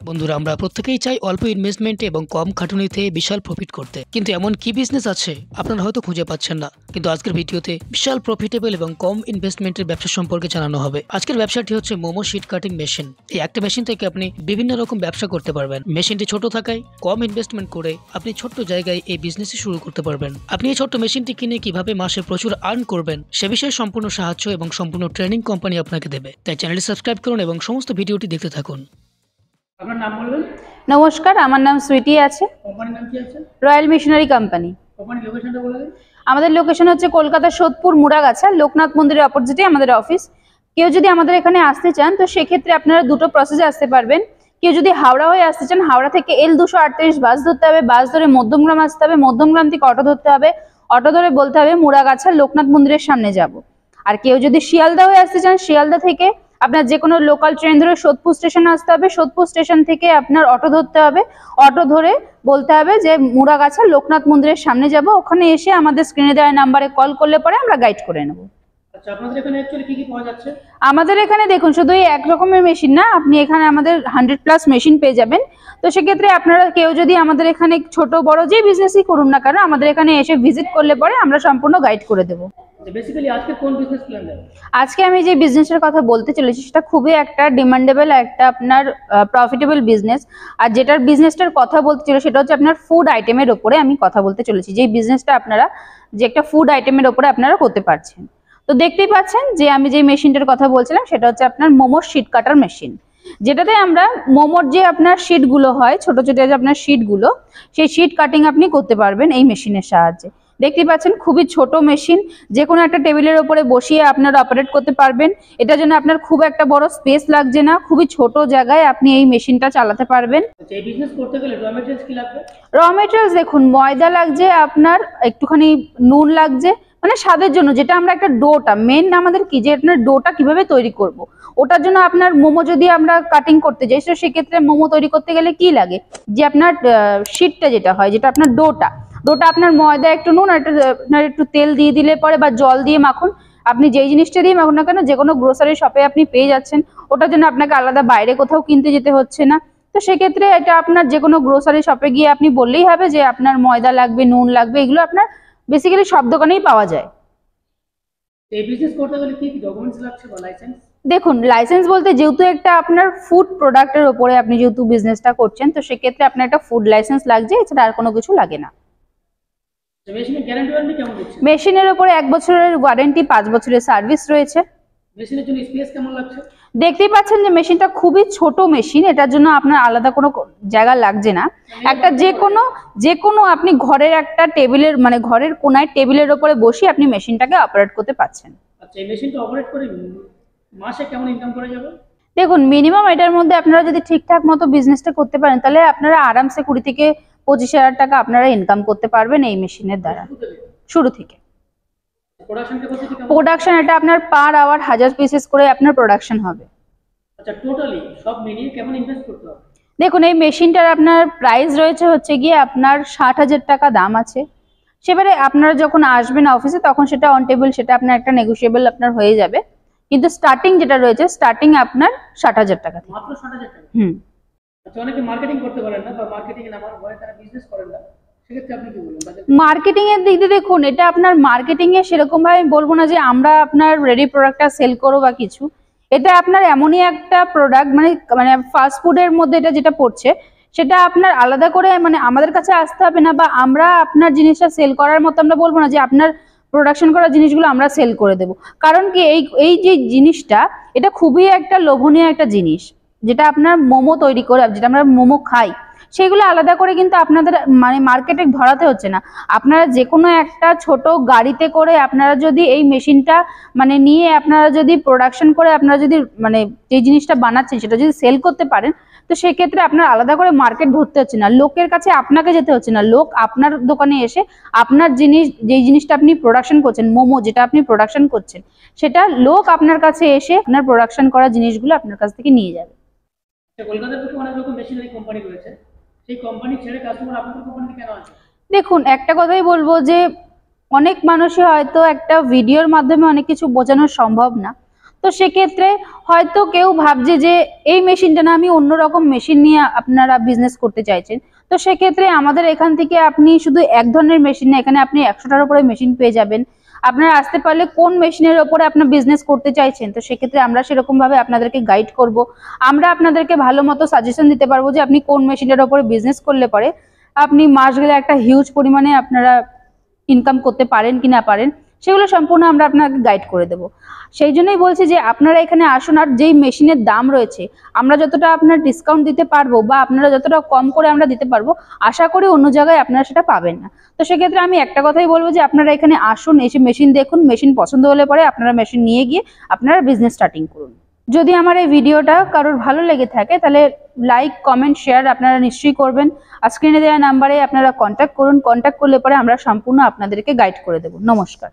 বন্ধুরা, আমরা প্রত্যেকেই চাই অল্প ইনভেস্টমেন্টে এবং কম খাটুনিতে বিশাল প্রফিট করতে। কিন্তু এমন কি বিজনেস আছে আপনারা হয়তো খুঁজে পাচ্ছেন না। কিন্তু আজকের ভিডিওতে বিশাল প্রফিটেবল এবং কম ইনভেস্টমেন্টের ব্যবসা সম্পর্কে জানানো হবে। আজকের ব্যবসাটি হচ্ছে মোমো শীট কাটিং মেশিন। এই একটা মেশিন থেকে আপনি বিভিন্ন রকম ব্যবসা করতে পারবেন। মেশিনটি ছোট থাকায় কম ইনভেস্টমেন্ট করে আপনি ছোট্ট জায়গায় এই বিজনেস শুরু করতে পারবেন। আপনি এই ছোট্ট মেশিনটি কিনে কিভাবে মাসে প্রচুর আর্ন করবেন সে বিষয়ে সম্পূর্ণ সাহায্য এবং সম্পূর্ণ ট্রেনিং কোম্পানি আপনাকে দেবে। তাই চ্যানেলটি সাবস্ক্রাইব করুন এবং সমস্ত ভিডিওটি দেখতে থাকুন। আপনার নাম বলবেন? নমস্কার, আমার নাম সুইটি আছে। কোম্পানির নাম কি আছে? Royal missionary company. কোম্পানির লোকেশনটা বলে দিন। আমাদের লোকেশন হচ্ছে কলকাতা সোদপুর মুড়াগাছা, লোকনাথ মন্দিরের অপোজিটে আমাদের অফিস। কেউ যদি আমাদের এখানে আসতে চান তো সেক্ষেত্রে আপনারা দুটো প্রসেসে আসতে পারবেন। কেউ যদি হাওড়া হয়ে আসতে চান, হাওড়া থেকে L238 বাস ধরতে হবে, বাস ধরে মধ্যমগ্রাম আসতে হবে, মধ্যমগ্রাম থেকে অটো ধরতে হবে, অটো ধরে বলতে হবে মুড়াগাছা লোকনাথ মন্দিরের সামনে যাব। আর কেউ যদি শিয়ালদা হয়ে আসতে চান, শিয়ালদা থেকে আপনার যে কোনো লোকাল ট্রেন ধরে সোদপুর স্টেশনে আসতে হবে, সোদপুর স্টেশন থেকে আপনার অটো ধরতে হবে, অটো ধরে বলতে হবে যে মুড়াগাছা লোকনাথ মন্দিরের সামনে যাব। ওখানে এসে আমাদের স্ক্রিনে দেওয়া নাম্বারে কল করলে পরে আমরা গাইড করে নেব। আচ্ছা, আপনাদের এখানে অ্যাকচুয়ালি কি কি পাওয়া যাচ্ছে? আমাদের এখানে দেখুন, শুধু এই এক রকমের মেশিন না, আপনি এখানে আমাদের 100+ মেশিন পেয়ে যাবেন। তো সেক্ষেত্রে আপনারা কেউ যদি আমাদের এখানে ছোট বড় যে বিজনেসই করুন না কেন, আমাদের এখানে এসে ভিজিট করলে পরে আমরা সম্পূর্ণ গাইড করে দেবো। বেসিক্যালি আজকে কোন বিজনেস প্ল্যান দেবেন? আজকে আমি যে বিজনেসের কথা বলতে চলেছি সেটা খুবই একটা ডিমান্ডেবল, একটা আপনার প্রফিটেবল বিজনেস। আর যেটার বিজনেসটার কথা বলতে চলে সেটা হচ্ছে আপনার ফুড আইটেমের ওপরে আমি কথা বলতে চলেছি। যে বিজনেসটা আপনারা যে একটা ফুড আইটেমের ওপরে আপনারা করতে পারছেন। তো দেখতেই পাচ্ছেন যে আমি যে মেশিনটার কথা বলছিলাম সেটা হচ্ছে আপনার মোমোর শীট কাটার মেশিন, যেটাতে আমরা মোমোর যে আপনার শীটগুলো হয়, ছোট ছোট যে আপনার শীটগুলো, সেই শীট কাটিং আপনি করতে পারবেন এই মেশিনের সাহায্যে। দেখতে পাচ্ছেন খুবই ছোট মেশিন, যে কোনো একটা টেবিলের উপরে বসিয়ে আপনারা অপারেট করতে পারবেন। এটার জন্য আপনার খুব একটা বড় স্পেস লাগছে না, খুবই ছোট জায়গায় আপনি এই মেশিনটা চালাতে পারবেন। আচ্ছা, এই বিজনেস করতে গেলে র ম্যাটেরিয়ালস কি লাগবে? র ম্যাটেরিয়ালস দেখুন, ময়দা লাগছে, আপনার একটুখানি নুন লাগছে, মানে স্বাদের জন্য। যেটা আমরা একটা ডোটা মেন আমাদের কি, যে আপনার ডোটা কিভাবে তৈরি করব, ওটার জন্য আপনার মোমো যদি আমরা কাটিং করতে যাই তো সেক্ষেত্রে মোমো তৈরি করতে গেলে কি লাগে, যে আপনার শীটটা যেটা হয়, যেটা আপনার ডোটা আপনার ময়দা একটু নুন আর আপনার একটু তেল দিয়ে দিলে পরে, বা জল দিয়ে মাখুন, আপনি যেই জিনিসটা দিয়ে মাখুন না কেন, যে কোনো গ্রোসারি শপে আপনি পেয়ে যাচ্ছেন। ওটার জন্য আপনাকে আলাদা বাইরে কোথাও কিনতে যেতে হচ্ছে না। তো সেক্ষেত্রে এটা আপনার যে কোনো গ্রোসারি শপে গিয়ে আপনি বললেই হবে যে আপনার ময়দা লাগবে, নুন লাগবে, এগুলো আপনার বেসিক্যালি সব দোকানেই পাওয়া যায়। এই বিজনেস করতে গেলে কি কি ডকুমেন্টস লাগছে বা লাইসেন্স? দেখুন, লাইসেন্স বলতে যেহেতু একটা আপনার ফুড প্রোডাক্টের উপরে আপনি যেহেতু বিজনেসটা করছেন, তো সেক্ষেত্রে আপনার একটা ফুড লাইসেন্স লাগছে, এছাড়া আর কোনো কিছু লাগে না। মেশিনের গ্যারান্টি ওয়ারেন্টি কেমন দিচ্ছেন? মেশিনের উপরে 1 বছরের ওয়ারেন্টি, 5 বছরের সার্ভিস রয়েছে। মেশিনের জন্য স্পেস কেমন লাগছে? দেখতেই পাচ্ছেন যে মেশিনটা খুবই ছোট মেশিন, এটার জন্য আপনার আলাদা কোনো জায়গা লাগছে না। একটা যে কোনো আপনি ঘরের একটা টেবিলের, মানে ঘরের কোনায় টেবিলের উপরে বসে আপনি মেশিনটাকে অপারেট করতে পারছেন। আচ্ছা, এই মেশিনটা অপারেট করে মাসে কেমন ইনকাম করা যাবে? দেখুন, মিনিমাম এটার মধ্যে আপনারা যদি ঠিকঠাক মতো বিজনেসটা করতে পারেন তাহলে আপনারা আরামসে 20 থেকে 25 হাজার টাকা আপনারা ইনকাম করতে পারবেন এই মেশিনের দ্বারা, শুরু থেকে। প্রোডাকশন ক্যাপাসিটি কেমন? প্রোডাকশন এটা আপনার পার আওয়ার 1000 পিসেস করে আপনার প্রোডাকশন হবে। আচ্ছা, টোটালি সব মিলিয়ে কেমন ইনভেস্ট করতে হবে? দেখুন, এই মেশিনটার আপনার প্রাইস রয়েছে হচ্ছে গিয়ে আপনার 60,000 টাকা দাম আছে। সেবারে আপনারা যখন আসবেন অফিসে তখন সেটা অন টেবিল, সেটা আপনার একটা নেগোশিয়েবল আপনার হয়ে যাবে। কিন্তু স্টার্টিং যেটা রয়েছে, স্টার্টিং আপনার 60,000 টাকা থেকে। মাত্র 60,000 টাকা? হুম। আচ্ছা, অনেকে মার্কেটিং করতে পারেন না বা মার্কেটিং এ নামার ভয়ে তারা বিজনেস করেন না, সেক্ষেত্রে আপনি কি বলবেন? মার্কেটিং এর দিক দিয়ে দেখুন, এটা আপনার মার্কেটিং এ সেরকম ভাবে আমি বলবো না যে আমরা আপনার রেডি প্রোডাক্টটা সেল করবো বা কিছু। এটা আপনার এমনই একটা প্রোডাক্ট, মানে মানে ফাস্ট ফুডের মধ্যে এটা যেটা পড়ছে, সেটা আপনার আলাদা করে মানে আমাদের কাছে আসতে হবে না, বা আমরা আপনার জিনিসটা সেল করার মতো আমরা বলবো না যে আপনার প্রোডাকশন করা জিনিসগুলো আমরা সেল করে দেবো। কারণ কি, এই যে জিনিসটা, এটা খুবই একটা লোভনীয় একটা জিনিস, যেটা আপনার মোমো তৈরি করে, যেটা আমরা মোমো খাই, সেগুলো আলাদা করে কিন্তু আপনাদের মানে মার্কেটে ধরাতে হচ্ছে না। আপনারা যে কোনো একটা ছোট গাড়িতে করে আপনারা যদি এই মেশিনটা মানে নিয়ে আপনারা যদি প্রোডাকশন করে আপনারা যদি মানে যে জিনিসটা বানাচ্ছেন সেটা যদি সেল করতে পারেন, তো সেক্ষেত্রে আপনার আলাদা করে মার্কেট ধরতে হচ্ছে না, লোকের কাছে আপনাকে যেতে হচ্ছে না। লোক আপনার দোকানে এসে আপনার জিনিস, যেই জিনিসটা আপনি প্রোডাকশন করছেন, মোমো যেটা আপনি প্রোডাকশন করছেন, সেটা লোক আপনার কাছে এসে আপনার প্রোডাকশন করা জিনিসগুলো আপনার কাছ থেকে নিয়ে যাবে। কলকাতার বুকে অনেক রকম মেশিনারি কোম্পানি রয়েছে, সেই কোম্পানি ছেড়ে কাস্টমার আপনাদের কোম্পানিতে কেন আসে? দেখুন, একটা কথাই বলবো যে অনেক মানুষই হয়তো একটা ভিডিওর মাধ্যমে অনেক কিছু বোঝানো সম্ভব না। তো সেক্ষেত্রে হয়তো কেউ ভাবছে যে এই মেশিনটা না, আমি অন্যরকম মেশিন নিয়ে আপনারা বিজনেস করতে চাইছেন। তো সেক্ষেত্রে আমাদের এখান থেকে আপনি শুধু এক ধরনের মেশিন না, এখানে আপনি 100টার উপরে মেশিন পেয়ে যাবেন। আপনারা আসতে পারলে কোন মেশিনের ওপরে আপনার বিজনেস করতে চাইছেন, তো সেক্ষেত্রে আমরা সেরকম ভাবে আপনাদেরকে গাইড করব। আমরা আপনাদেরকে ভালো মতো সাজেশন দিতে পারবো যে আপনি কোন মেশিনের ওপরে বিজনেস করলে পরে আপনি মাস গেলে একটা হিউজ পরিমাণে আপনারা ইনকাম করতে পারেন কি না পারেন, সেগুলো সম্পূর্ণ আমরা আপনাকে গাইড করে দেবো। সেই জন্যই বলছি যে আপনারা এখানে আসুন, আর যেই মেশিনের দাম রয়েছে আমরা যতটা আপনার ডিসকাউন্ট দিতে পারবো বা আপনারা যতটা কম করে আমরা দিতে পারবো, আশা করি অন্য জায়গায় আপনারা সেটা পাবেন না। তো সেক্ষেত্রে আমি একটা কথাই বলবো যে আপনারা এখানে আসুন, এসে মেশিন দেখুন, মেশিন পছন্দ হলে পরে আপনারা মেশিন নিয়ে গিয়ে আপনারা বিজনেস স্টার্টিং করুন। যদি আমার এই ভিডিওটা কারোর ভালো লেগে থাকে তাহলে লাইক, কমেন্ট, শেয়ার আপনারা নিশ্চয়ই করবেন। আর স্ক্রিনে দেওয়া নাম্বারে আপনারা কন্ট্যাক্ট করুন, কন্ট্যাক্ট করলে পরে আমরা সম্পূর্ণ আপনাদেরকে গাইড করে দেবো। নমস্কার।